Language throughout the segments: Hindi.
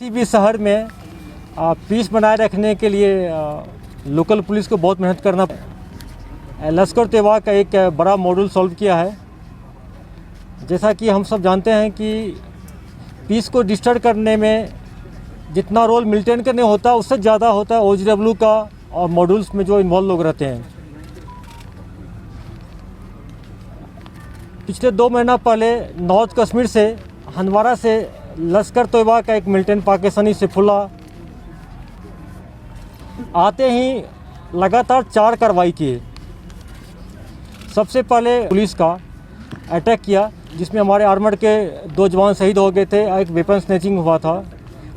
किसी भी शहर में पीस बनाए रखने के लिए लोकल पुलिस को बहुत मेहनत करना। लश्कर तैयबा का एक बड़ा मॉड्यूल सॉल्व किया है। जैसा कि हम सब जानते हैं कि पीस को डिस्टर्ब करने में जितना रोल मेंटेन करने होता है उससे ज़्यादा होता है OGW का और मॉड्यूल्स में जो इन्वॉल्व लोग रहते हैं। पिछले 2 महीना पहले नॉर्थ कश्मीर से हंदवारा से लश्कर तैयबा का एक मिलिटेंट पाकिस्तानी सैफुल्ला आते ही लगातार 4 कार्रवाई किए। सबसे पहले पुलिस का अटैक किया जिसमें हमारे आर्मर के 2 जवान शहीद हो गए थे, एक वेपन स्नैचिंग हुआ था।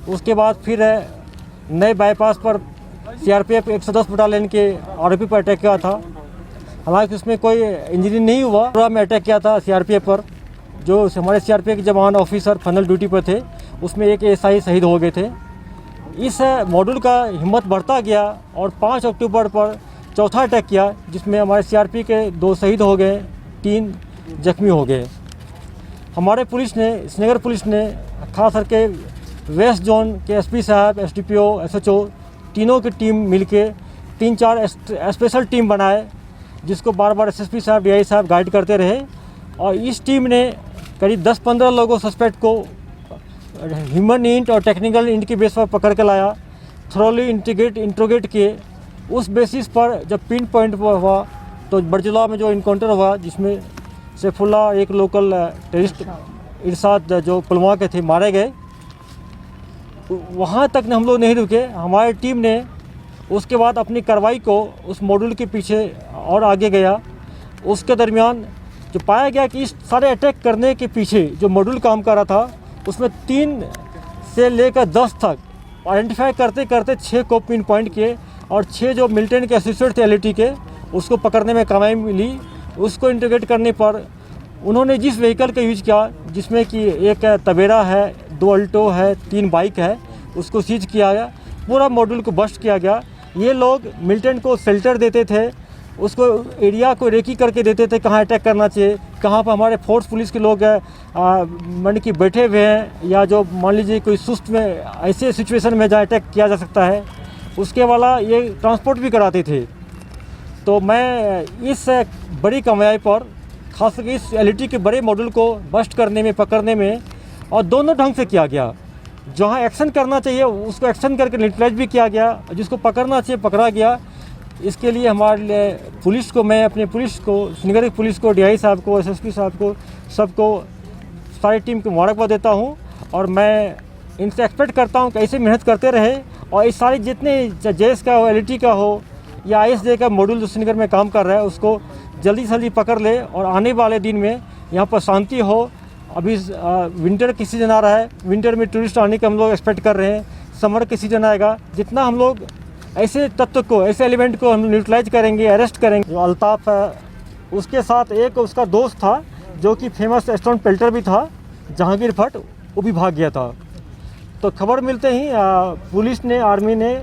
उसके बाद फिर नए बाईपास पर CRPF 110 बटालियन के ROP पर अटैक किया था। हालांकि उसमें कोई इंजरी नहीं हुआ। पूरा में अटैक किया था CRPF पर, जो हमारे CRPF के जवान ऑफिसर फाइनल ड्यूटी पर थे, उसमें एक SI शहीद हो गए थे। इस मॉड्यूल का हिम्मत बढ़ता गया और 5 अक्टूबर पर चौथा अटैक किया जिसमें हमारे CRP के 2 शहीद हो गए, 3 जख्मी हो गए। हमारे पुलिस ने, श्रीनगर पुलिस ने खास करके वेस्ट जोन के SP साहब, SDPO, SHO तीनों की टीम मिलके 3-4 स्पेशल टीम बनाए जिसको बार बार SSP साहब, DI साहब गाइड करते रहे। और इस टीम ने करीब 10-15 लोगों सस्पेक्ट को ह्यूमन इंट और टेक्निकल इंट की बेस पर पकड़ के लाया, थ्रोली इंट्रोगेट किए। उस बेसिस पर जब पिन पॉइंट हुआ तो बरजुला में जो इनकाउंटर हुआ जिसमें सैफुल्ला एक लोकल टेररिस्ट इरशाद जो पुलवामा के थे मारे गए, वहाँ तक हम लोग नहीं रुके। हमारी टीम ने उसके बाद अपनी कार्रवाई को उस मॉड्यूल के पीछे और आगे गया। उसके दरमियान जो पाया गया कि इस सारे अटैक करने के पीछे जो मॉड्यूल काम कर रहा था उसमें 3 से लेकर 10 तक आइडेंटिफाई करते करते 6 को पिन पॉइंट किए और 6 जो मिलिटेंट के एसोसिएट थे LAT के, उसको पकड़ने में कामयाबी मिली। उसको इंटीग्रेट करने पर उन्होंने जिस व्हीकल का यूज किया जिसमें कि एक तवेरा है, 2 अल्टो है, 3 बाइक है, उसको सीज किया गया। पूरा मॉड्यूल को बस्ट किया गया। ये लोग मिलिटेंट को शेल्टर देते थे, उसको एरिया को रेकी करके देते थे कहाँ अटैक करना चाहिए, कहाँ पर हमारे फोर्स पुलिस के लोग मान कि बैठे हुए हैं या जो मान लीजिए कोई सुस्त में ऐसे सिचुएशन में जहाँ अटैक किया जा सकता है, उसके वाला ये ट्रांसपोर्ट भी कराते थे। तो मैं इस बड़ी कामयाबी पर खास करके इस LAT के बड़े मॉड्यूल को बस्ट करने में, पकड़ने में, और दोनों ढंग से किया गया। जहाँ एक्शन करना चाहिए उसको एक्शन करके न्यूट्रलाइज भी किया गया, जिसको पकड़ना चाहिए पकड़ा गया। इसके लिए हमारे पुलिस को, मैं अपने पुलिस को, श्रीनगर की पुलिस को, DI साहब को, SSP साहब को, सबको, सारी टीम को मुबारकबाद देता हूँ। और मैं इनसे एक्सपेक्ट करता हूँ कि ऐसे मेहनत करते रहे और इस सारे जितने JS का हो, LAT का हो या ISJ का मॉड्यूल जो श्रीनगर में काम कर रहा है उसको जल्दी से जल्दी पकड़ ले और आने वाले दिन में यहाँ पर शांति हो। अभी विंटर की सीज़न आ रहा है, विंटर में टूरिस्ट आने का हम लोग एक्सपेक्ट कर रहे हैं। समर की सीज़न आएगा, जितना हम लोग ऐसे तत्व को, ऐसे एलिमेंट को हम न्यूट्रलाइज करेंगे, अरेस्ट करेंगे। जो अल्ताफ़ है उसके साथ एक उसका दोस्त था जो कि फेमस स्टोन पेल्टर भी था, जहांगीर भट्ट, वो भी भाग गया था। तो खबर मिलते ही पुलिस ने, आर्मी ने